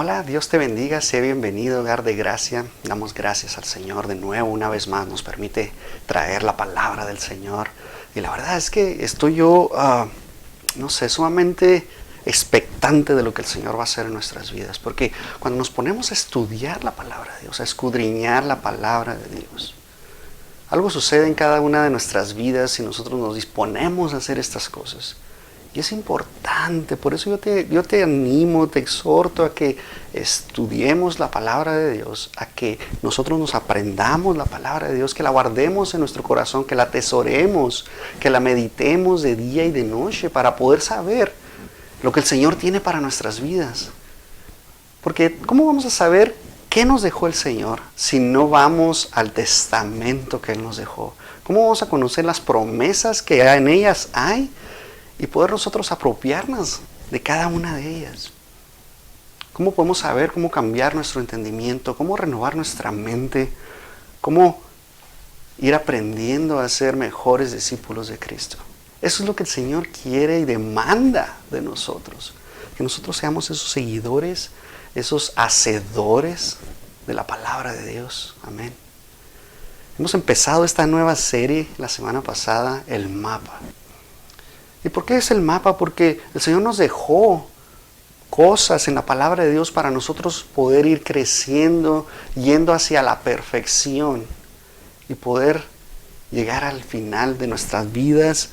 Hola, Dios te bendiga, sé bienvenido, hogar de gracia. Damos gracias al Señor de nuevo, una vez más nos permite traer la palabra del Señor. Y la verdad es que estoy yo, sumamente expectante de lo que el Señor va a hacer en nuestras vidas. Porque cuando nos ponemos a estudiar la palabra de Dios, a escudriñar la palabra de Dios, algo sucede en cada una de nuestras vidas si nosotros nos disponemos a hacer estas cosas. Y es importante, por eso yo te animo, te exhorto a que estudiemos la palabra de Dios, a que nosotros nos aprendamos la palabra de Dios, que la guardemos en nuestro corazón, que la atesoremos, que la meditemos de día y de noche para poder saber lo que el Señor tiene para nuestras vidas. Porque ¿cómo vamos a saber qué nos dejó el Señor si no vamos al testamento que Él nos dejó? ¿Cómo vamos a conocer las promesas que en ellas hay? Y poder nosotros apropiarnos de cada una de ellas. ¿Cómo podemos saber cómo cambiar nuestro entendimiento? ¿Cómo renovar nuestra mente? ¿Cómo ir aprendiendo a ser mejores discípulos de Cristo? Eso es lo que el Señor quiere y demanda de nosotros. Que nosotros seamos esos seguidores, esos hacedores de la palabra de Dios. Amén. Hemos empezado esta nueva serie la semana pasada, El Mapa. ¿Y por qué es el mapa? Porque el Señor nos dejó cosas en la palabra de Dios para nosotros poder ir creciendo, yendo hacia la perfección y poder llegar al final de nuestras vidas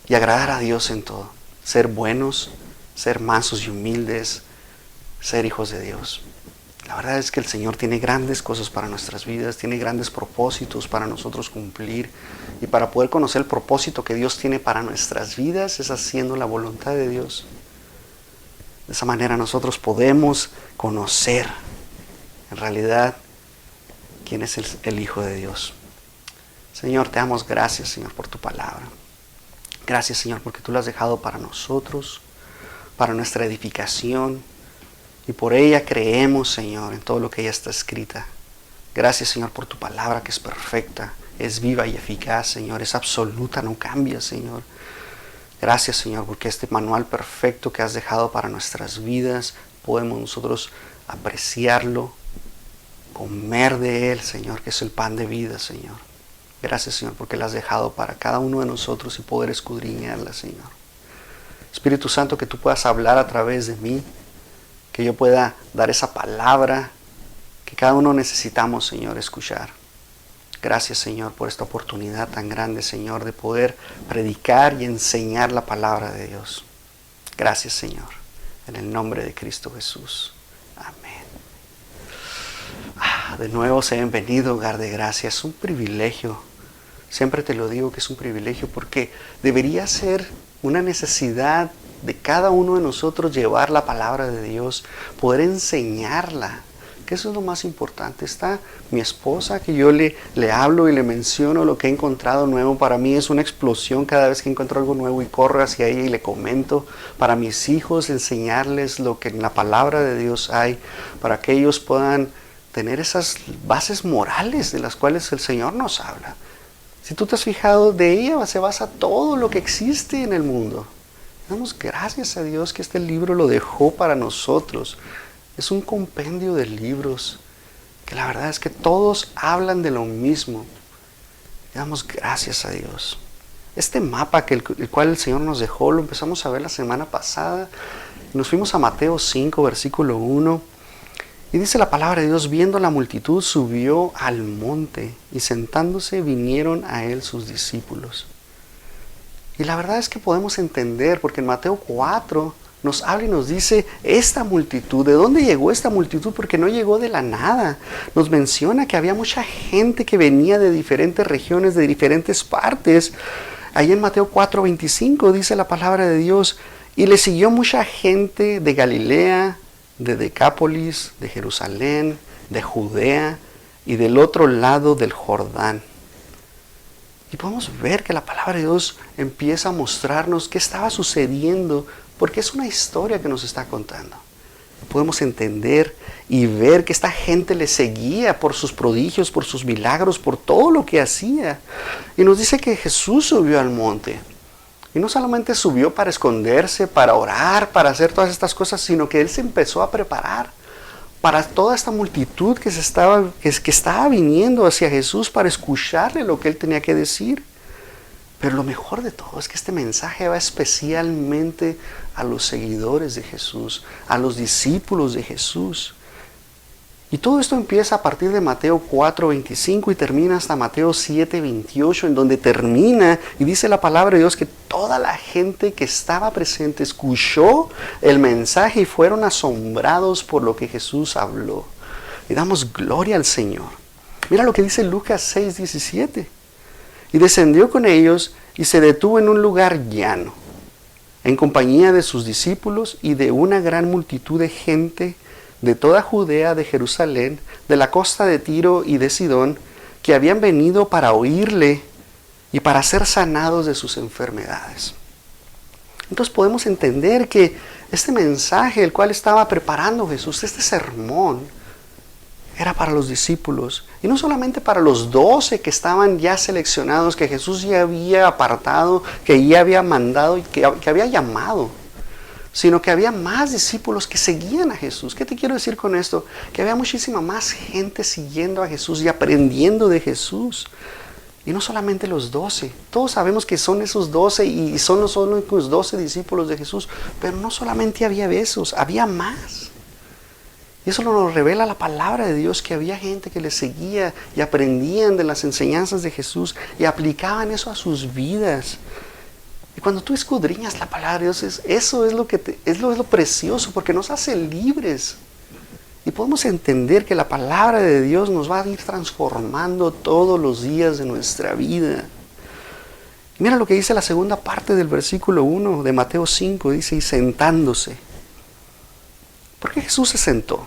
y agradar a Dios en todo. Ser buenos, ser mansos y humildes, ser hijos de Dios. La verdad es que el Señor tiene grandes cosas para nuestras vidas, tiene grandes propósitos para nosotros cumplir. Y para poder conocer el propósito que Dios tiene para nuestras vidas es haciendo la voluntad de Dios. De esa manera nosotros podemos conocer en realidad quién es el Hijo de Dios. Señor, te damos gracias, Señor, por tu palabra. Gracias, Señor, porque tú la has dejado para nosotros, para nuestra edificación. Y por ella creemos, Señor, en todo lo que ella está escrita. Gracias, Señor, por tu palabra que es perfecta, es viva y eficaz, Señor, es absoluta, no cambia, Señor. Gracias, Señor, porque este manual perfecto que has dejado para nuestras vidas, podemos nosotros apreciarlo, comer de él, Señor, que es el pan de vida, Señor. Gracias, Señor, porque lo has dejado para cada uno de nosotros y poder escudriñarla, Señor. Espíritu Santo, que tú puedas hablar a través de mí, que yo pueda dar esa palabra que cada uno necesitamos, Señor, escuchar. Gracias, Señor, por esta oportunidad tan grande, Señor, de poder predicar y enseñar la palabra de Dios. Gracias, Señor, en el nombre de Cristo Jesús. Amén. De nuevo, sean bienvenidos, hogar de gracia. Es un privilegio. Siempre te lo digo que es un privilegio porque debería ser una necesidad de cada uno de nosotros llevar la palabra de Dios, poder enseñarla, que eso es lo más importante. Está mi esposa, que yo le hablo y le menciono lo que he encontrado nuevo. Para mí es una explosión cada vez que encuentro algo nuevo y corro hacia ella y le comento. Para mis hijos, enseñarles lo que en la palabra de Dios hay, para que ellos puedan tener esas bases morales de las cuales el Señor nos habla. Si tú te has fijado, de ella se basa todo lo que existe en el mundo. Damos gracias a Dios que este libro lo dejó para nosotros. Es un compendio de libros que la verdad es que todos hablan de lo mismo. Damos gracias a Dios. Este mapa el cual el Señor nos dejó, lo empezamos a ver la semana pasada. Nos fuimos a Mateo 5, versículo 1. Y dice la palabra de Dios: viendo la multitud, subió al monte, y sentándose vinieron a él sus discípulos. Y la verdad es que podemos entender, porque en Mateo 4 nos habla y nos dice esta multitud. ¿De dónde llegó esta multitud? Porque no llegó de la nada. Nos menciona que había mucha gente que venía de diferentes regiones, de diferentes partes. Ahí en Mateo 4:25 dice la palabra de Dios: y le siguió mucha gente de Galilea, de Decápolis, de Jerusalén, de Judea y del otro lado del Jordán. Y podemos ver que la palabra de Dios empieza a mostrarnos qué estaba sucediendo, porque es una historia que nos está contando. Podemos entender y ver que esta gente le seguía por sus prodigios, por sus milagros, por todo lo que hacía. Y nos dice que Jesús subió al monte. Y no solamente subió para esconderse, para orar, para hacer todas estas cosas, sino que Él se empezó a preparar. para toda esta multitud que estaba viniendo hacia Jesús para escucharle lo que él tenía que decir. Pero lo mejor de todo es que este mensaje va especialmente a los seguidores de Jesús, a los discípulos de Jesús. Y todo esto empieza a partir de Mateo 4:25 y termina hasta Mateo 7:28, en donde termina y dice la palabra de Dios que toda la gente que estaba presente escuchó el mensaje y fueron asombrados por lo que Jesús habló. Y damos gloria al Señor. Mira lo que dice Lucas 6:17. Y descendió con ellos y se detuvo en un lugar llano, en compañía de sus discípulos y de una gran multitud de gente de toda Judea, de Jerusalén, de la costa de Tiro y de Sidón, que habían venido para oírle y para ser sanados de sus enfermedades. Entonces podemos entender que este mensaje, el cual estaba preparando Jesús, este sermón, era para los discípulos, y no solamente para los 12 que estaban ya seleccionados, que Jesús ya había apartado, que ya había mandado y que había llamado, sino que había más discípulos que seguían a Jesús. ¿Qué te quiero decir con esto? Que había muchísima más gente siguiendo a Jesús y aprendiendo de Jesús. Y no solamente los 12, todos sabemos que son esos 12 y son los únicos 12 discípulos de Jesús, pero no solamente había esos, había más. Y eso nos revela la palabra de Dios, que había gente que le seguía y aprendían de las enseñanzas de Jesús y aplicaban eso a sus vidas. Y cuando tú escudriñas la palabra de Dios, eso es lo precioso, porque nos hace libres. Y podemos entender que la palabra de Dios nos va a ir transformando todos los días de nuestra vida. Y mira lo que dice la segunda parte del versículo 1 de Mateo 5, dice, y sentándose. ¿Por qué Jesús se sentó?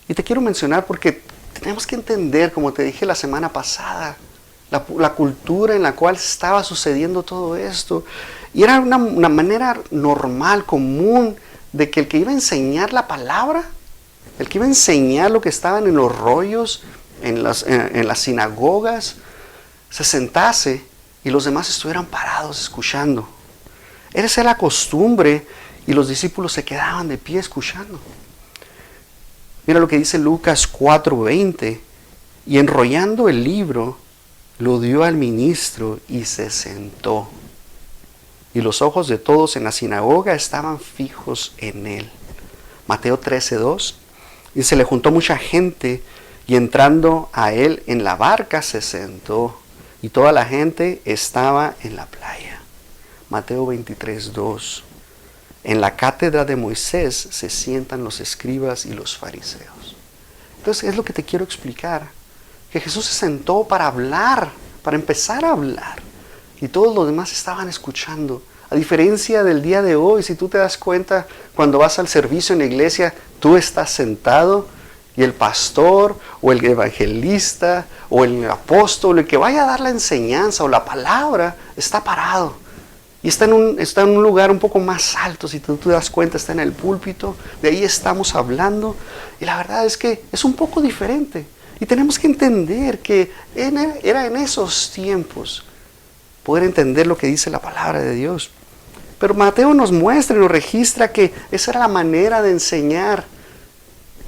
Y te quiero mencionar porque tenemos que entender, como te dije la semana pasada, la cultura en la cual estaba sucediendo todo esto. Y era una manera normal, común, de que el que iba a enseñar la palabra, el que iba a enseñar lo que estaban en los rollos, en las sinagogas, se sentase y los demás estuvieran parados escuchando. Esa era la costumbre y los discípulos se quedaban de pie escuchando. Mira lo que dice Lucas 4:20. Y enrollando el libro, lo dio al ministro y se sentó. Y los ojos de todos en la sinagoga estaban fijos en él. Mateo 13:2. Y se le juntó mucha gente y entrando a él en la barca se sentó. Y toda la gente estaba en la playa. Mateo 23:2. En la cátedra de Moisés se sientan los escribas y los fariseos. Entonces es lo que te quiero explicar. Que Jesús se sentó para hablar, para empezar a hablar. Y todos los demás estaban escuchando. A diferencia del día de hoy, si tú te das cuenta, cuando vas al servicio en la iglesia, tú estás sentado y el pastor o el evangelista o el apóstol, el que vaya a dar la enseñanza o la palabra, está parado. Y está en un lugar un poco más alto, si tú te das cuenta, está en el púlpito, de ahí estamos hablando. Y la verdad es que es un poco diferente. Y tenemos que entender que era en esos tiempos poder entender lo que dice la palabra de Dios. Pero Mateo nos muestra y nos registra que esa era la manera de enseñar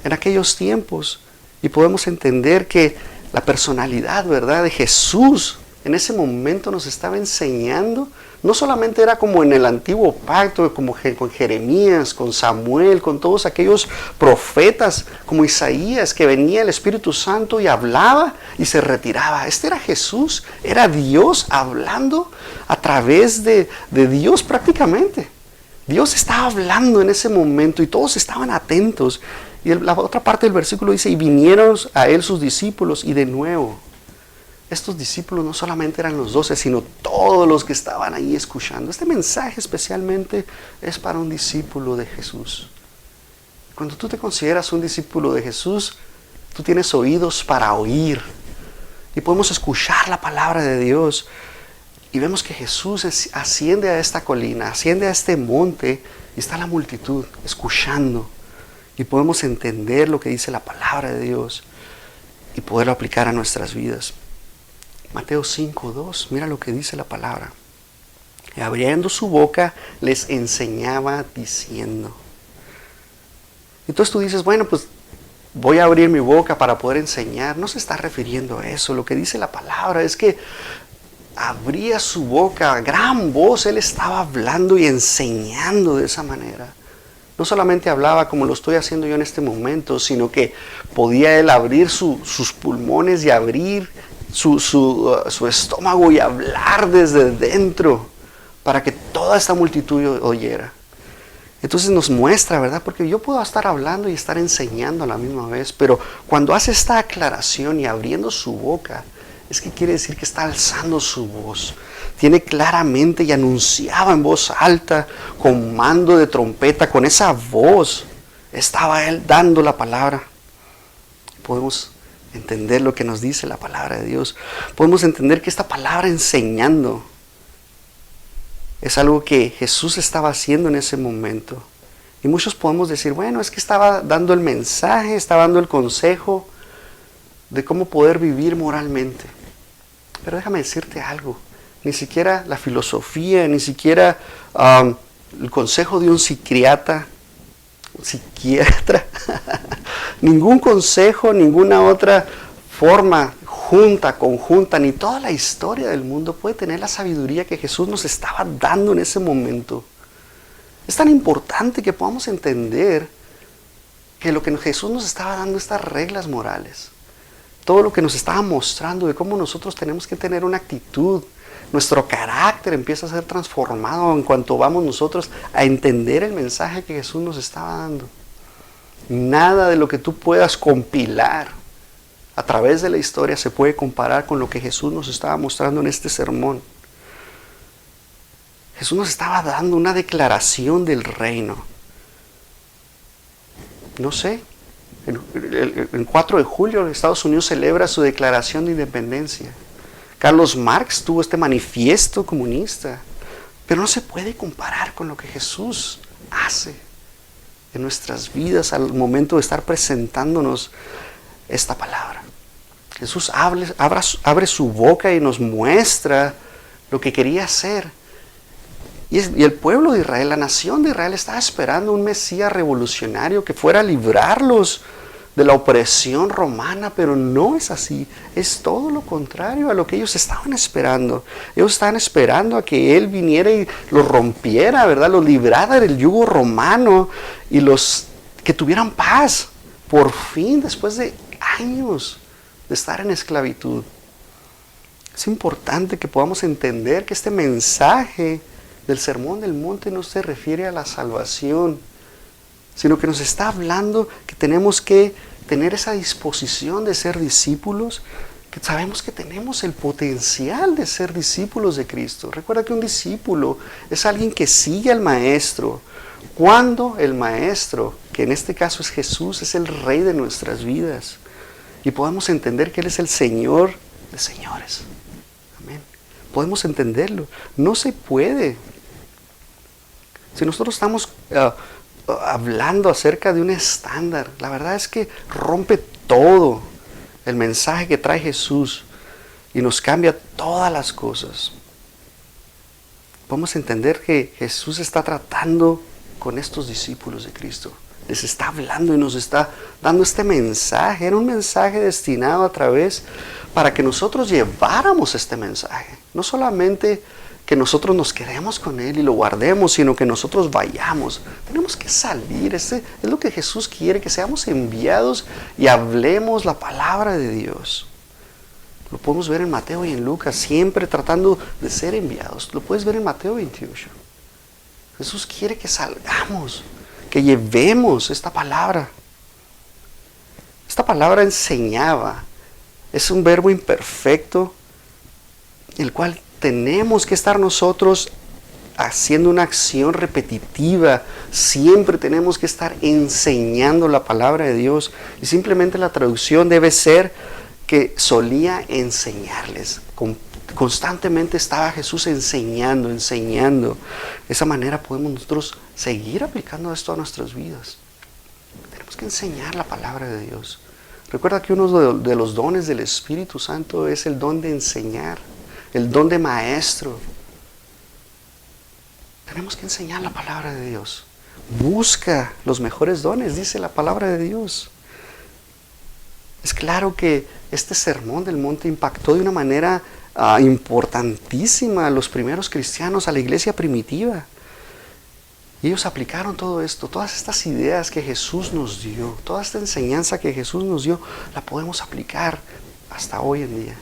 en aquellos tiempos. Y podemos entender que la personalidad, ¿verdad?, de Jesús en ese momento nos estaba enseñando. No solamente era como en el antiguo pacto, como con Jeremías, con Samuel, con todos aquellos profetas, como Isaías, que venía el Espíritu Santo y hablaba y se retiraba. Este era Jesús, era Dios hablando a través de Dios prácticamente. Dios estaba hablando en ese momento y todos estaban atentos. Y la otra parte del versículo dice, y vinieron a él sus discípulos, y de nuevo, estos discípulos no solamente eran los 12, sino todos los que estaban ahí escuchando. Este mensaje especialmente es para un discípulo de Jesús. Cuando tú te consideras un discípulo de Jesús, tú tienes oídos para oír. Y podemos escuchar la palabra de Dios. Y vemos que Jesús asciende a esta colina, asciende a este monte, y está la multitud escuchando. Y podemos entender lo que dice la palabra de Dios y poderlo aplicar a nuestras vidas. Mateo 5:2, mira lo que dice la palabra. Y abriendo su boca les enseñaba diciendo. Entonces tú dices, bueno, pues voy a abrir mi boca para poder enseñar. No se está refiriendo a eso. Lo que dice la palabra es que abría su boca a gran voz. Él estaba hablando y enseñando de esa manera. No solamente hablaba como lo estoy haciendo yo en este momento, sino que podía él abrir sus pulmones y abrir su estómago y hablar desde dentro para que toda esta multitud oyera. Entonces nos muestra, ¿verdad? Porque yo puedo estar hablando y estar enseñando a la misma vez, pero cuando hace esta aclaración y abriendo su boca, es que quiere decir que está alzando su voz. Tiene claramente y anunciaba en voz alta, con mando de trompeta, con esa voz, estaba él dando la palabra. Podemos entender lo que nos dice la palabra de Dios. Podemos entender que esta palabra enseñando es algo que Jesús estaba haciendo en ese momento. Y muchos podemos decir, bueno, es que estaba dando el mensaje, estaba dando el consejo de cómo poder vivir moralmente. Pero déjame decirte algo, ni siquiera la filosofía, ni siquiera el consejo de un psiquiatra, ningún consejo, ninguna otra forma conjunta, ni toda la historia del mundo puede tener la sabiduría que Jesús nos estaba dando en ese momento. Es tan importante que podamos entender que lo que Jesús nos estaba dando, estas reglas morales, todo lo que nos estaba mostrando de cómo nosotros tenemos que tener una actitud, nuestro carácter empieza a ser transformado en cuanto vamos nosotros a entender el mensaje que Jesús nos estaba dando. Nada de lo que tú puedas compilar a través de la historia se puede comparar con lo que Jesús nos estaba mostrando en este sermón. Jesús nos estaba dando una declaración del reino. No sé, el 4 de julio Estados Unidos celebra su declaración de independencia. Carlos Marx tuvo este manifiesto comunista, pero no se puede comparar con lo que Jesús hace en nuestras vidas al momento de estar presentándonos esta palabra. Jesús abre su boca y nos muestra lo que quería hacer. Y el pueblo de Israel, la nación de Israel, estaba esperando un Mesías revolucionario que fuera a librarlos de la opresión romana, pero no es así. Es todo lo contrario a lo que ellos estaban esperando. Ellos estaban esperando a que Él viniera y los rompiera, ¿verdad? Los librara del yugo romano y que tuvieran paz. Por fin, después de años de estar en esclavitud. Es importante que podamos entender que este mensaje del Sermón del Monte no se refiere a la salvación, sino que nos está hablando que tenemos que tener esa disposición de ser discípulos, que sabemos que tenemos el potencial de ser discípulos de Cristo. Recuerda que un discípulo es alguien que sigue al Maestro, cuando el Maestro, que en este caso es Jesús, es el Rey de nuestras vidas. Y podemos entender que Él es el Señor de señores. Amén. Podemos entenderlo. No se puede. Si nosotros estamos hablando acerca de un estándar, la verdad es que rompe todo el mensaje que trae Jesús y nos cambia todas las cosas. Podemos entender que Jesús está tratando con estos discípulos de Cristo. Les está hablando y nos está dando este mensaje. Era un mensaje destinado a través para que nosotros lleváramos este mensaje. No solamente que nosotros nos quedemos con Él y lo guardemos, sino que nosotros vayamos. Tenemos que salir. Es lo que Jesús quiere, que seamos enviados y hablemos la palabra de Dios. Lo podemos ver en Mateo y en Lucas, siempre tratando de ser enviados. Lo puedes ver en Mateo 28. Jesús quiere que salgamos, que llevemos esta palabra. Esta palabra enseñaba. Es un verbo imperfecto, el cual tenemos que estar nosotros haciendo una acción repetitiva. Siempre tenemos que estar enseñando la palabra de Dios. Y simplemente la traducción debe ser que solía enseñarles. Constantemente estaba Jesús enseñando. De esa manera podemos nosotros seguir aplicando esto a nuestras vidas. Tenemos que enseñar la palabra de Dios. Recuerda que uno de los dones del Espíritu Santo es el don de enseñar, el don de maestro. Tenemos que enseñar la palabra de Dios. Busca los mejores dones, dice la palabra de Dios. Es claro que este sermón del monte impactó de una manera importantísima a los primeros cristianos, a la iglesia primitiva. Y ellos aplicaron todo esto, todas estas ideas que Jesús nos dio, toda esta enseñanza que Jesús nos dio, la podemos aplicar hasta hoy en día.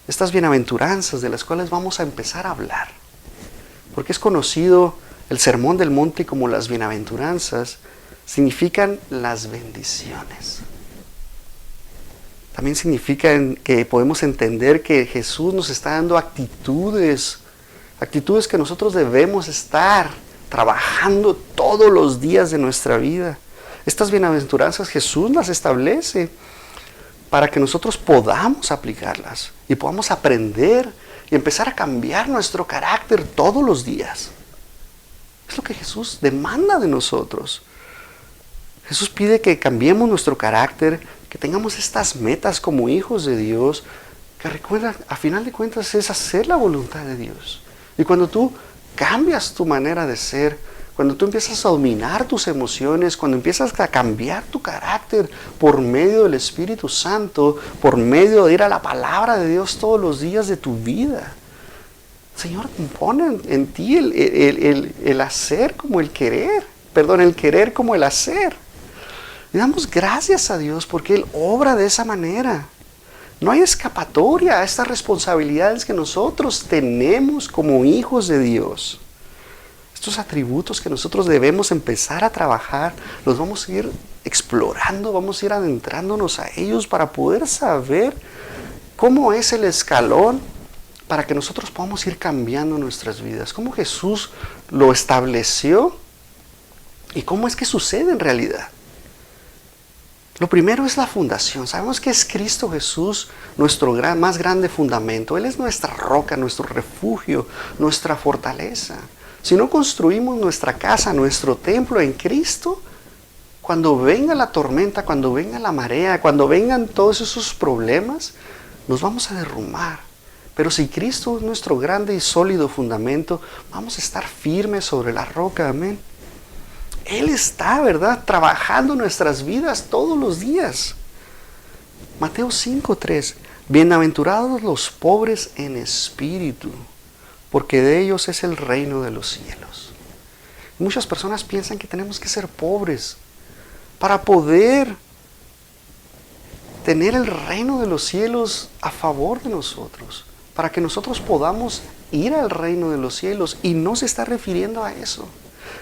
Estas bienaventuranzas de las cuales vamos a empezar a hablar, porque es conocido el sermón del monte como las bienaventuranzas, significan las bendiciones. También significa que podemos entender que Jesús nos está dando actitudes que nosotros debemos estar trabajando todos los días de nuestra vida. Estas bienaventuranzas Jesús las establece para que nosotros podamos aplicarlas y podamos aprender y empezar a cambiar nuestro carácter todos los días. Es lo que Jesús demanda de nosotros. Jesús pide que cambiemos nuestro carácter, que tengamos estas metas como hijos de Dios, que recuerda, a final de cuentas es hacer la voluntad de Dios. Y cuando tú cambias tu manera de ser, cuando tú empiezas a dominar tus emociones, cuando empiezas a cambiar tu carácter por medio del Espíritu Santo, por medio de ir a la palabra de Dios todos los días de tu vida, el Señor pone en ti el hacer como el querer, el querer como el hacer. Y damos gracias a Dios porque Él obra de esa manera. No hay escapatoria a estas responsabilidades que nosotros tenemos como hijos de Dios. Estos atributos que nosotros debemos empezar a trabajar, los vamos a ir explorando, vamos a ir adentrándonos a ellos para poder saber cómo es el escalón para que nosotros podamos ir cambiando nuestras vidas. Cómo Jesús lo estableció y cómo es que sucede en realidad. Lo primero es la fundación. Sabemos que es Cristo Jesús nuestro más grande fundamento. Él es nuestra roca, nuestro refugio, nuestra fortaleza. Si no construimos nuestra casa, nuestro templo en Cristo, cuando venga la tormenta, cuando venga la marea, cuando vengan todos esos problemas, nos vamos a derrumbar. Pero si Cristo es nuestro grande y sólido fundamento, vamos a estar firmes sobre la roca. Amén. Él está, ¿verdad?, trabajando nuestras vidas todos los días. Mateo 5:3. Bienaventurados los pobres en espíritu, porque de ellos es el reino de los cielos. Muchas personas piensan que tenemos que ser pobres para poder tener el reino de los cielos a favor de nosotros, para que nosotros podamos ir al reino de los cielos, y no se está refiriendo a eso.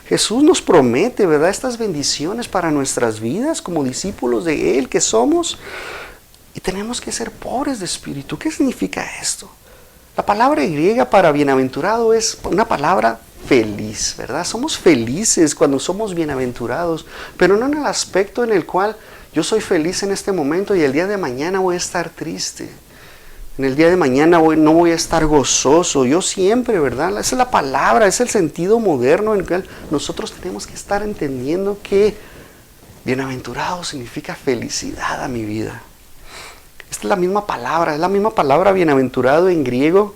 Jesús nos promete, ¿verdad?, estas bendiciones para nuestras vidas como discípulos de Él que somos, y tenemos que ser pobres de espíritu. ¿Qué significa esto? La palabra griega para bienaventurado es una palabra feliz, ¿verdad? Somos felices cuando somos bienaventurados, pero no en el aspecto en el cual yo soy feliz en este momento y el día de mañana voy a estar triste. En el día de mañana no voy a estar gozoso. Yo siempre, ¿verdad? Esa es la palabra, es el sentido moderno en el cual nosotros tenemos que estar entendiendo que bienaventurado significa felicidad a mi vida. Esta es la misma palabra bienaventurado en griego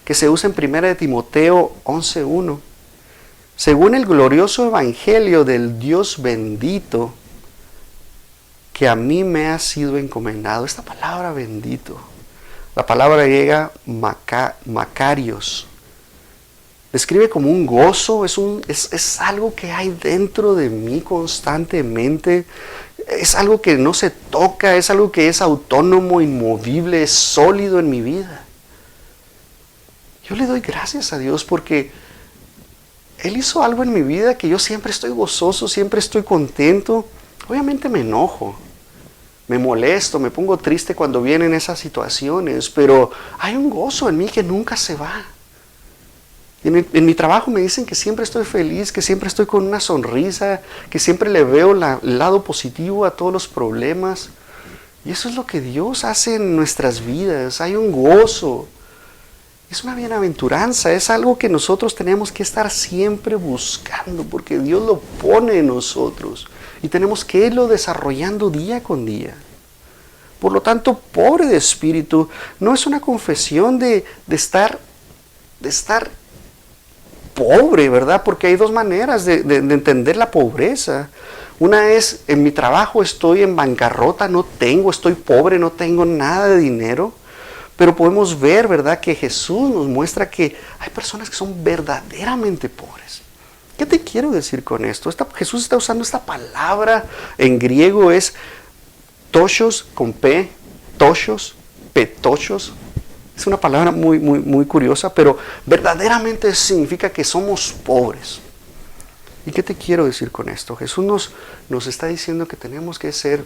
que se usa en 1 Timoteo 11:1. Según el glorioso evangelio del Dios bendito que a mí me ha sido encomendado. Esta palabra bendito, la palabra griega Makarios, describe como un gozo, es algo que hay dentro de mí constantemente, es algo que no se toca, es algo que es autónomo, inmovible, es sólido en mi vida. Yo le doy gracias a Dios porque Él hizo algo en mi vida que yo siempre estoy gozoso, siempre estoy contento. Obviamente me enojo, me molesto, me pongo triste cuando vienen esas situaciones, pero hay un gozo en mí que nunca se va. En mi trabajo me dicen que siempre estoy feliz, que siempre estoy con una sonrisa, que siempre le veo el lado positivo a todos los problemas. Y eso es lo que Dios hace en nuestras vidas. Hay un gozo. Es una bienaventuranza, es algo que nosotros tenemos que estar siempre buscando, porque Dios lo pone en nosotros. Y tenemos que irlo desarrollando día con día. Por lo tanto, pobre de espíritu no es una confesión de estar pobre, ¿verdad? Porque hay dos maneras de entender la pobreza. Una es, en mi trabajo estoy en bancarrota, estoy pobre, no tengo nada de dinero. Pero podemos ver, ¿verdad?, que Jesús nos muestra que hay personas que son verdaderamente pobres. ¿Qué te quiero decir con esto? Jesús está usando esta palabra en griego, es toshos con P, toshos, petochos. Es una palabra muy curiosa, pero verdaderamente significa que somos pobres. ¿Y qué te quiero decir con esto? Jesús nos está diciendo que tenemos que ser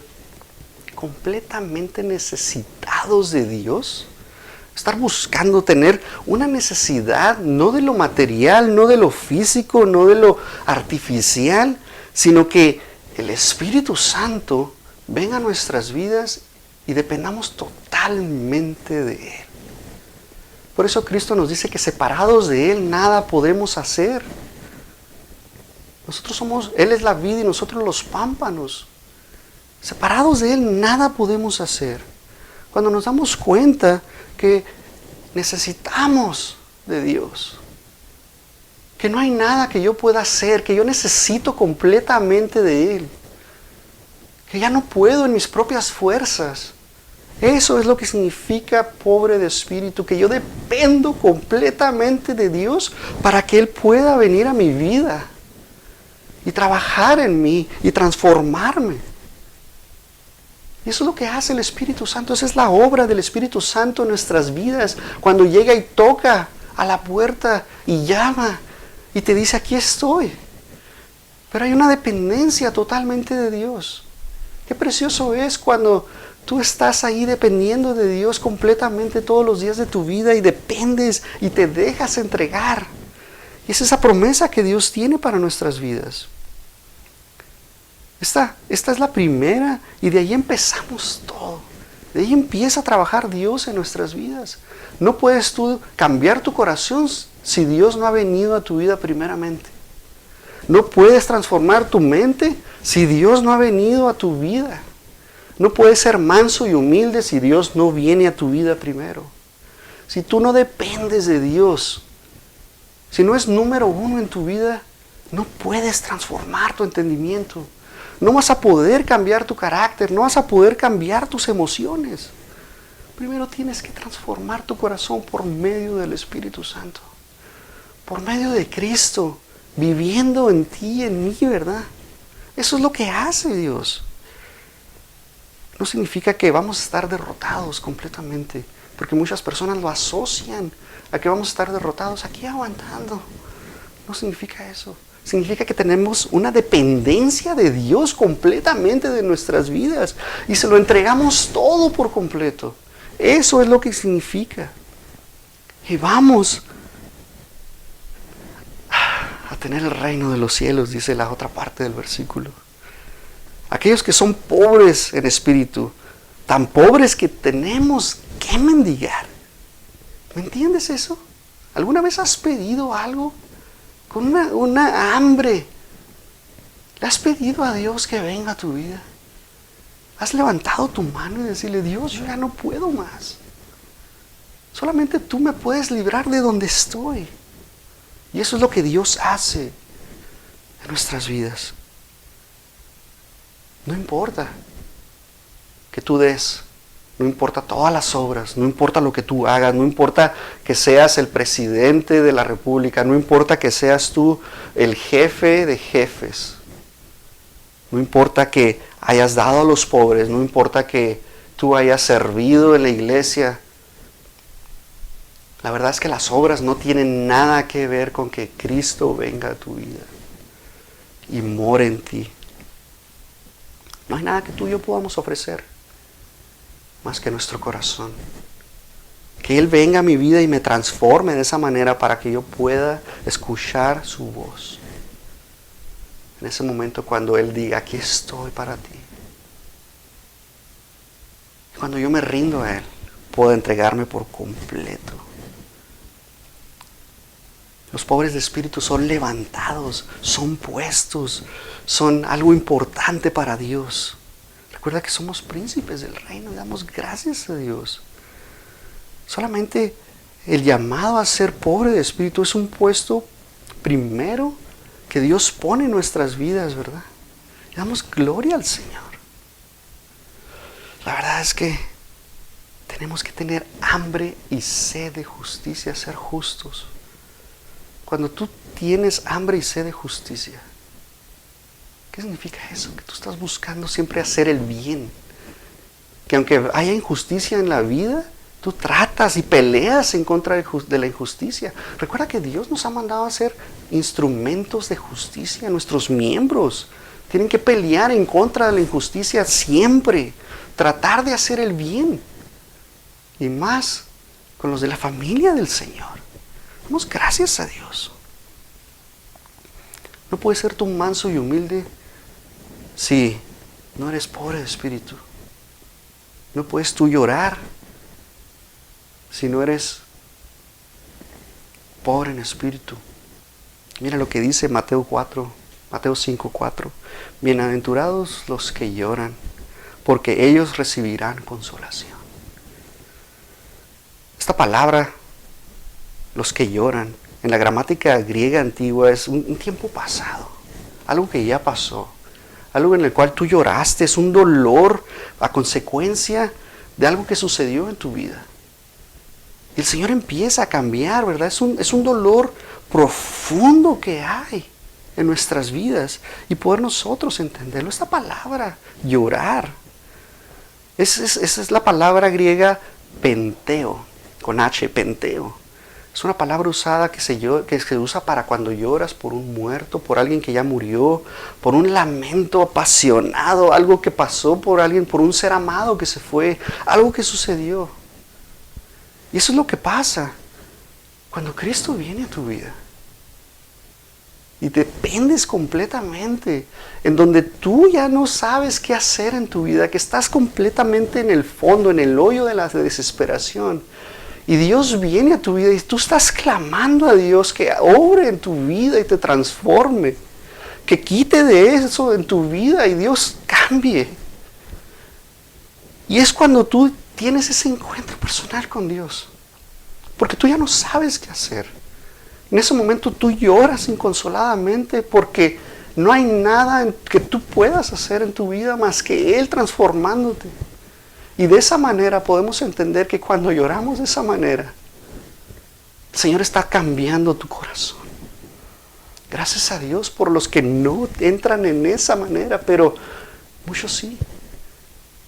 completamente necesitados de Dios. Estar buscando tener una necesidad, no de lo material, no de lo físico, no de lo artificial, sino que el Espíritu Santo venga a nuestras vidas y dependamos totalmente de Él. Por eso Cristo nos dice que separados de Él nada podemos hacer. Él es la vid y nosotros los pámpanos. Separados de Él nada podemos hacer. Cuando nos damos cuenta que necesitamos de Dios, que no hay nada que yo pueda hacer, que yo necesito completamente de Él, que ya no puedo en mis propias fuerzas. Eso es lo que significa pobre de espíritu, que yo dependo completamente de Dios para que Él pueda venir a mi vida y trabajar en mí y transformarme. Y eso es lo que hace el Espíritu Santo. Esa es la obra del Espíritu Santo en nuestras vidas. Cuando llega y toca a la puerta y llama y te dice, aquí estoy. Pero hay una dependencia totalmente de Dios. Qué precioso es cuando tú estás ahí dependiendo de Dios completamente todos los días de tu vida y dependes y te dejas entregar. Y es esa promesa que Dios tiene para nuestras vidas. Esta es la primera y de ahí empezamos todo. De ahí empieza a trabajar Dios en nuestras vidas. No puedes tú cambiar tu corazón si Dios no ha venido a tu vida primeramente. No puedes transformar tu mente si Dios no ha venido a tu vida. No puedes ser manso y humilde si Dios no viene a tu vida primero. Si tú no dependes de Dios, si no es número uno en tu vida, no puedes transformar tu entendimiento. No vas a poder cambiar tu carácter, no vas a poder cambiar tus emociones. Primero tienes que transformar tu corazón por medio del Espíritu Santo. Por medio de Cristo, viviendo en ti y en mí, ¿verdad? Eso es lo que hace Dios. No significa que vamos a estar derrotados completamente, porque muchas personas lo asocian a que vamos a estar derrotados aquí aguantando. No significa eso. Significa que tenemos una dependencia de Dios completamente de nuestras vidas y se lo entregamos todo por completo. Eso es lo que significa. Y vamos a tener el reino de los cielos, dice la otra parte del versículo. Aquellos que son pobres en espíritu, tan pobres que tenemos que mendigar. ¿Me entiendes eso? ¿Alguna vez has pedido algo? Con una hambre, ¿le has pedido a Dios que venga a tu vida? ¿Has levantado tu mano y decirle, Dios, yo ya no puedo más? Solamente tú me puedes librar de donde estoy. Y eso es lo que Dios hace en nuestras vidas. No importa que tú des. No importa todas las obras, no importa lo que tú hagas, no importa que seas el presidente de la república, no importa que seas tú el jefe de jefes, no importa que hayas dado a los pobres, no importa que tú hayas servido en la iglesia. La verdad es que las obras no tienen nada que ver con que Cristo venga a tu vida y more en ti. No hay nada que tú y yo podamos ofrecer más que nuestro corazón. Que Él venga a mi vida y me transforme de esa manera para que yo pueda escuchar su voz. En ese momento cuando Él diga, aquí estoy para ti. Cuando yo me rindo a Él, puedo entregarme por completo. Los pobres de espíritu son levantados, son puestos, son algo importante para Dios. Recuerda que somos príncipes del reino y damos gracias a Dios. Solamente el llamado a ser pobre de espíritu es un puesto primero que Dios pone en nuestras vidas, ¿verdad? Y damos gloria al Señor. La verdad es que tenemos que tener hambre y sed de justicia, ser justos. Cuando tú tienes hambre y sed de justicia, ¿qué significa eso? Que tú estás buscando siempre hacer el bien. Que aunque haya injusticia en la vida, tú tratas y peleas en contra de la injusticia. Recuerda que Dios nos ha mandado a ser instrumentos de justicia. Nuestros miembros tienen que pelear en contra de la injusticia siempre. Tratar de hacer el bien. Y más con los de la familia del Señor. Damos gracias a Dios. No puedes ser tú manso y humilde si no eres pobre de espíritu. No puedes tú llorar si no eres pobre en espíritu. Mira lo que dice Mateo 5:4. Bienaventurados los que lloran, porque ellos recibirán consolación. Esta palabra, los que lloran, en la gramática griega antigua es un tiempo pasado, algo que ya pasó, algo en el cual tú lloraste, es un dolor a consecuencia de algo que sucedió en tu vida. Y el Señor empieza a cambiar, ¿verdad? Es un dolor profundo que hay en nuestras vidas y poder nosotros entenderlo. Esta palabra, llorar, esa es la palabra griega penteo, con H, penteo. Es una palabra usada que se usa para cuando lloras por un muerto, por alguien que ya murió, por un lamento apasionado, algo que pasó por alguien, por un ser amado que se fue, algo que sucedió. Y eso es lo que pasa cuando Cristo viene a tu vida. Y dependes completamente, en donde tú ya no sabes qué hacer en tu vida, que estás completamente en el fondo, en el hoyo de la desesperación. Y Dios viene a tu vida y tú estás clamando a Dios que obre en tu vida y te transforme. Que quite de eso en tu vida y Dios cambie. Y es cuando tú tienes ese encuentro personal con Dios. Porque tú ya no sabes qué hacer. En ese momento tú lloras inconsoladamente porque no hay nada que tú puedas hacer en tu vida más que Él transformándote. Y de esa manera podemos entender que cuando lloramos de esa manera, el Señor está cambiando tu corazón. Gracias a Dios por los que no entran en esa manera, pero muchos sí.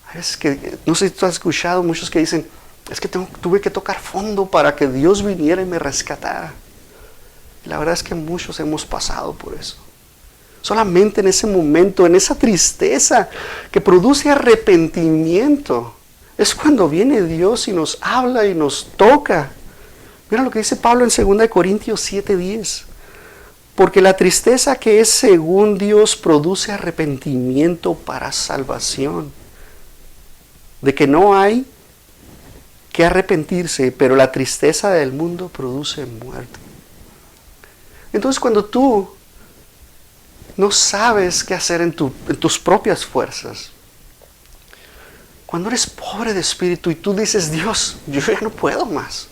Hay veces que, no sé si tú has escuchado, muchos que dicen, es que tuve que tocar fondo para que Dios viniera y me rescatara. Y la verdad es que muchos hemos pasado por eso. Solamente en ese momento, en esa tristeza que produce arrepentimiento, es cuando viene Dios y nos habla y nos toca. Mira lo que dice Pablo en 2 Corintios 7:10. Porque la tristeza que es según Dios produce arrepentimiento para salvación. De que no hay que arrepentirse, pero la tristeza del mundo produce muerte. Entonces cuando tú no sabes qué hacer en tus propias fuerzas, cuando eres pobre de espíritu y tú dices, Dios, yo ya no puedo más,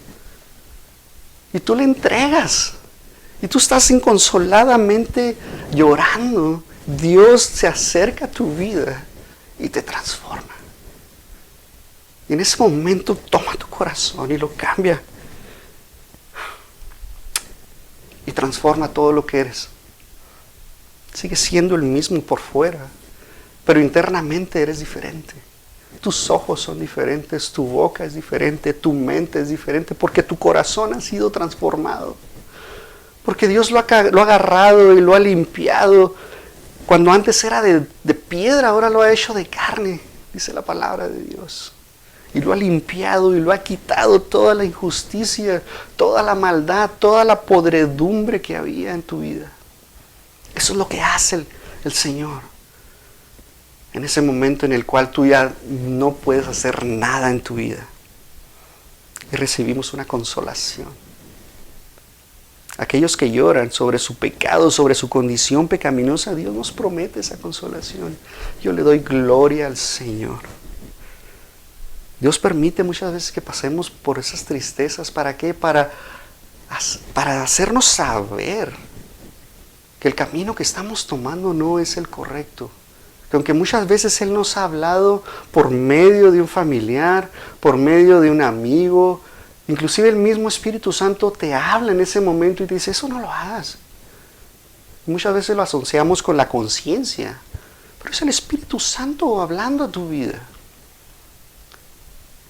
y tú le entregas, y tú estás inconsoladamente llorando, Dios se acerca a tu vida y te transforma. Y en ese momento toma tu corazón y lo cambia. Y transforma todo lo que eres. Sigues siendo el mismo por fuera, pero internamente eres diferente. Tus ojos son diferentes, tu boca es diferente, tu mente es diferente, porque tu corazón ha sido transformado. Porque Dios lo ha agarrado y lo ha limpiado. Cuando antes era de piedra, ahora lo ha hecho de carne, dice la palabra de Dios. Y lo ha limpiado y lo ha quitado toda la injusticia, toda la maldad, toda la podredumbre que había en tu vida. Eso es lo que hace el Señor. En ese momento en el cual tú ya no puedes hacer nada en tu vida. Y recibimos una consolación. Aquellos que lloran sobre su pecado, sobre su condición pecaminosa, Dios nos promete esa consolación. Yo le doy gloria al Señor. Dios permite muchas veces que pasemos por esas tristezas. ¿Para qué? Para hacernos saber que el camino que estamos tomando no es el correcto. Que aunque muchas veces Él nos ha hablado por medio de un familiar, por medio de un amigo, inclusive el mismo Espíritu Santo te habla en ese momento y te dice, eso no lo hagas. Y muchas veces lo asociamos con la conciencia, pero es el Espíritu Santo hablando a tu vida.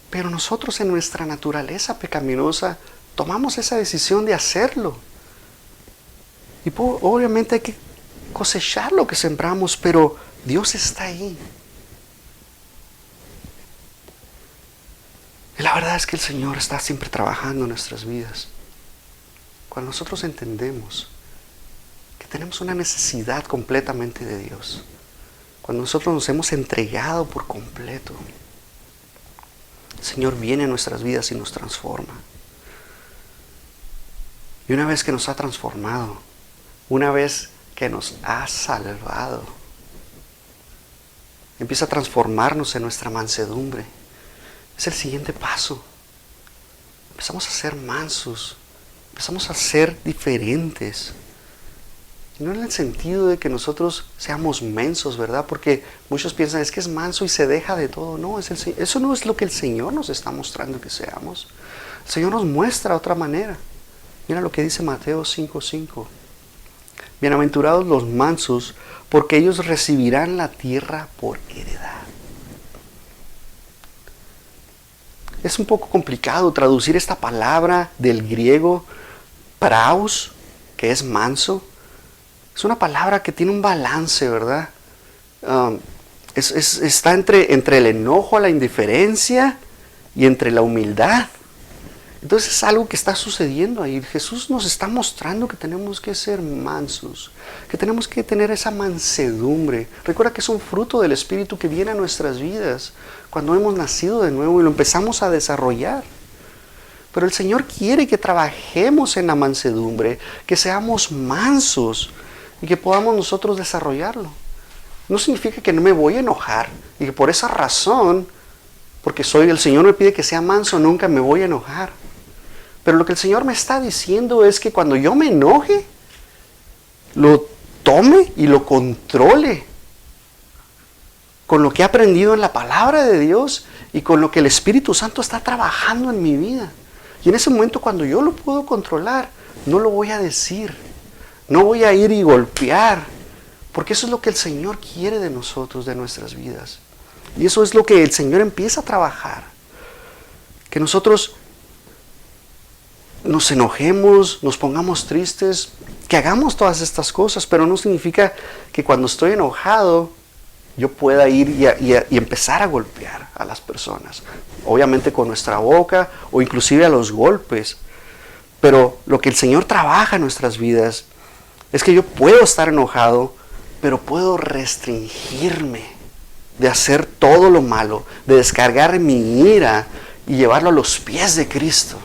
Pero nosotros en nuestra naturaleza pecaminosa tomamos esa decisión de hacerlo. Y obviamente hay que cosechar lo que sembramos, pero Dios está ahí. Y la verdad es que el Señor está siempre trabajando en nuestras vidas. Cuando nosotros entendemos que tenemos una necesidad completamente de Dios, cuando nosotros nos hemos entregado por completo, el Señor viene a nuestras vidas y nos transforma. Y una vez que nos ha transformado, una vez que nos ha salvado, empieza a transformarnos en nuestra mansedumbre. Es el siguiente paso. Empezamos a ser mansos, empezamos a ser diferentes. Y no en el sentido de que nosotros seamos mensos, ¿verdad? Porque muchos piensan, es que es manso y se deja de todo. No, eso no es lo que el Señor nos está mostrando que seamos. El Señor nos muestra otra manera. Mira lo que dice Mateo 5:5. Bienaventurados los mansos, porque ellos recibirán la tierra por heredad. Es un poco complicado traducir esta palabra del griego praus, que es manso. Es una palabra que tiene un balance, ¿verdad? Está entre el enojo a la indiferencia y entre la humildad. Entonces es algo que está sucediendo ahí. Jesús nos está mostrando que tenemos que ser mansos, que tenemos que tener esa mansedumbre. Recuerda que es un fruto del Espíritu que viene a nuestras vidas cuando hemos nacido de nuevo y lo empezamos a desarrollar. Pero el Señor quiere que trabajemos en la mansedumbre, que seamos mansos y que podamos nosotros desarrollarlo. No significa que no me voy a enojar y que por esa razón, porque el Señor me pide que sea manso, nunca me voy a enojar. Pero lo que el Señor me está diciendo es que cuando yo me enoje, lo tome y lo controle con lo que he aprendido en la palabra de Dios y con lo que el Espíritu Santo está trabajando en mi vida. Y en ese momento, cuando yo lo puedo controlar, no lo voy a decir, no voy a ir y golpear, porque eso es lo que el Señor quiere de nosotros, de nuestras vidas. Y eso es lo que el Señor empieza a trabajar. Que nosotros nos enojemos, nos pongamos tristes, que hagamos todas estas cosas, pero no significa que cuando estoy enojado yo pueda ir y empezar a golpear a las personas. Obviamente con nuestra boca o inclusive a los golpes. Pero lo que el Señor trabaja en nuestras vidas es que yo puedo estar enojado, pero puedo restringirme de hacer todo lo malo, de descargar mi ira y llevarlo a los pies de Cristo.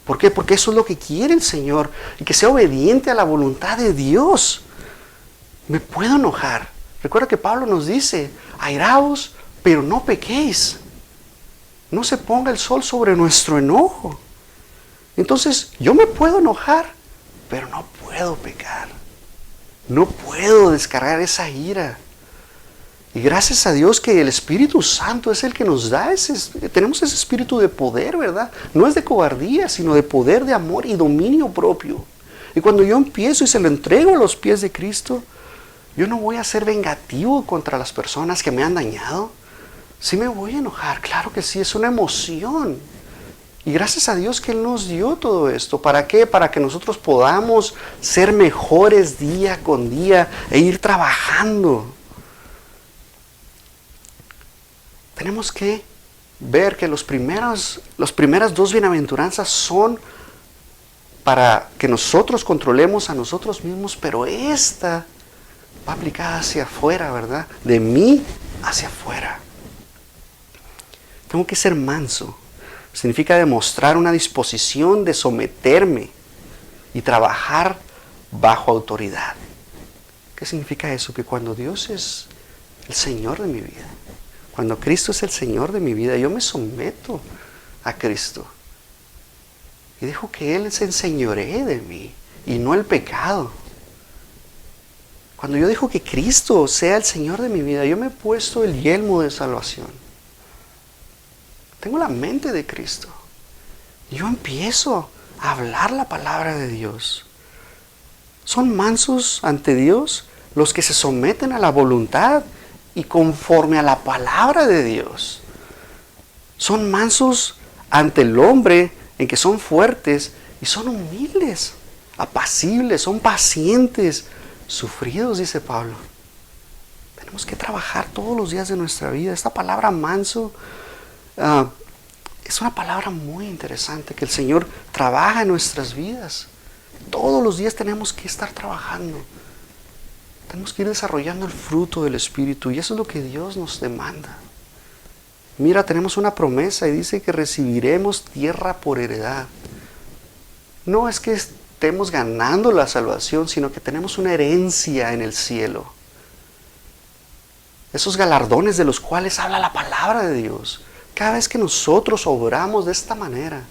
¿Por qué? Porque eso es lo que quiere el Señor, y que sea obediente a la voluntad de Dios. Me puedo enojar. Recuerda que Pablo nos dice, airaos, pero no pequéis. No se ponga el sol sobre nuestro enojo. Entonces, yo me puedo enojar, pero no puedo pecar. No puedo descargar esa ira. Y gracias a Dios que el Espíritu Santo es el que nos da tenemos ese espíritu de poder, ¿verdad? No es de cobardía, sino de poder, de amor y dominio propio. Y cuando yo empiezo y se lo entrego a los pies de Cristo, yo no voy a ser vengativo contra las personas que me han dañado. Sí me voy a enojar, claro que sí, es una emoción. Y gracias a Dios que Él nos dio todo esto. ¿Para qué? Para que nosotros podamos ser mejores día con día e ir trabajando. Tenemos que ver que las primeras dos bienaventuranzas son para que nosotros controlemos a nosotros mismos, pero esta va aplicada hacia afuera, ¿verdad? De mí hacia afuera. Tengo que ser manso. Significa demostrar una disposición de someterme y trabajar bajo autoridad. ¿Qué significa eso? Que cuando Dios es el Señor de mi vida, cuando Cristo es el Señor de mi vida, yo me someto a Cristo. Y dejo que Él se enseñoree de mí y no el pecado. Cuando yo dejo que Cristo sea el Señor de mi vida, yo me he puesto el yelmo de salvación. Tengo la mente de Cristo. Yo empiezo a hablar la palabra de Dios. Son mansos ante Dios los que se someten a la voluntad y conforme a la palabra de Dios. Son mansos ante el hombre en que son fuertes y son humildes, apacibles, son pacientes, sufridos, dice Pablo. Tenemos que trabajar todos los días de nuestra vida. Esta palabra manso es una palabra muy interesante que el Señor trabaja en nuestras vidas. Todos los días tenemos que estar trabajando. Tenemos que ir desarrollando el fruto del Espíritu y eso es lo que Dios nos demanda. Mira, tenemos una promesa y dice que recibiremos tierra por heredad. No es que estemos ganando la salvación, sino que tenemos una herencia en el cielo. Esos galardones de los cuales habla la palabra de Dios. Cada vez que nosotros obramos de esta manera,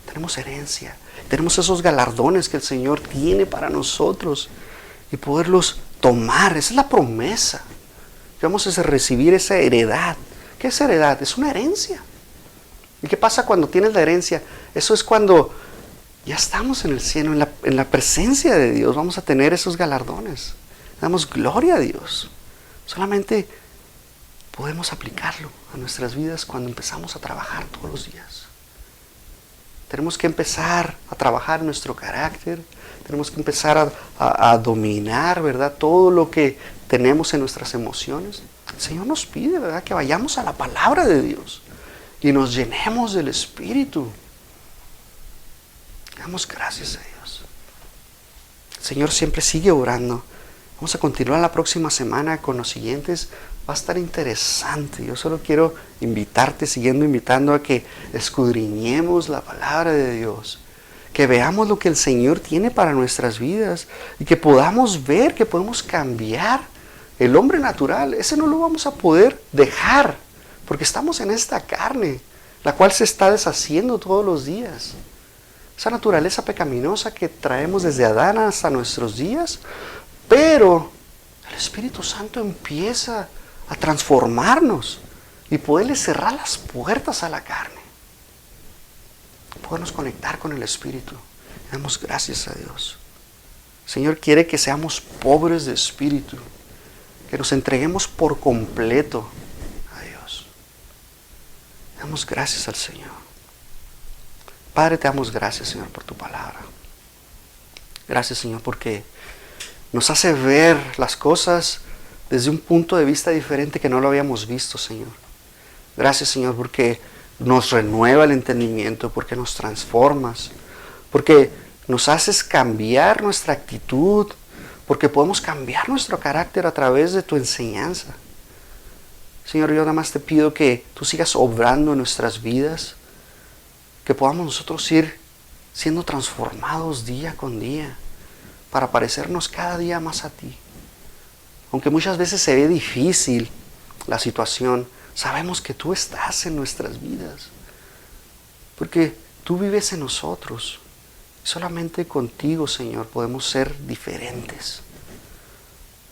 tenemos herencia. Tenemos esos galardones que el Señor tiene para nosotros y poderlos tomar. Esa es la promesa. Que vamos a recibir esa heredad. ¿Qué es heredad? Es una herencia. ¿Y qué pasa cuando tienes la herencia? Eso es cuando ya estamos en el cielo, en la presencia de Dios. Vamos a tener esos galardones. Damos gloria a Dios. Solamente podemos aplicarlo a nuestras vidas cuando empezamos a trabajar todos los días. Tenemos que empezar a trabajar nuestro carácter. Tenemos que empezar a dominar, ¿verdad? Todo lo que tenemos en nuestras emociones. El Señor nos pide, ¿verdad? Que vayamos a la palabra de Dios y nos llenemos del Espíritu. Damos gracias a Dios. El Señor siempre sigue orando. Vamos a continuar la próxima semana con los siguientes. Va a estar interesante. Yo solo quiero invitarte, siguiendo invitando a que escudriñemos la palabra de Dios. Que veamos lo que el Señor tiene para nuestras vidas y que podamos ver que podemos cambiar el hombre natural. Ese no lo vamos a poder dejar porque estamos en esta carne, la cual se está deshaciendo todos los días. Esa naturaleza pecaminosa que traemos desde Adán hasta nuestros días, pero el Espíritu Santo empieza a transformarnos y poderle cerrar las puertas a la carne. Podernos conectar con el Espíritu. Damos gracias a Dios. El Señor quiere que seamos pobres de espíritu, que nos entreguemos por completo a Dios. Damos gracias al Señor. Padre, te damos gracias, Señor, por tu palabra. Gracias, Señor, porque nos hace ver las cosas desde un punto de vista diferente que no lo habíamos visto, Señor. Gracias, Señor, porque nos renueva el entendimiento, porque nos transformas, porque nos haces cambiar nuestra actitud, porque podemos cambiar nuestro carácter a través de tu enseñanza. Señor, yo nada más te pido que tú sigas obrando en nuestras vidas, que podamos nosotros ir siendo transformados día con día, para parecernos cada día más a ti. Aunque muchas veces se ve difícil la situación, sabemos que tú estás en nuestras vidas, porque tú vives en nosotros. Solamente contigo, Señor, podemos ser diferentes.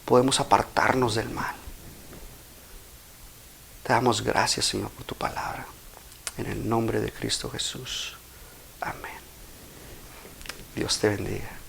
Podemos apartarnos del mal. Te damos gracias, Señor, por tu palabra. En el nombre de Cristo Jesús. Amén. Dios te bendiga.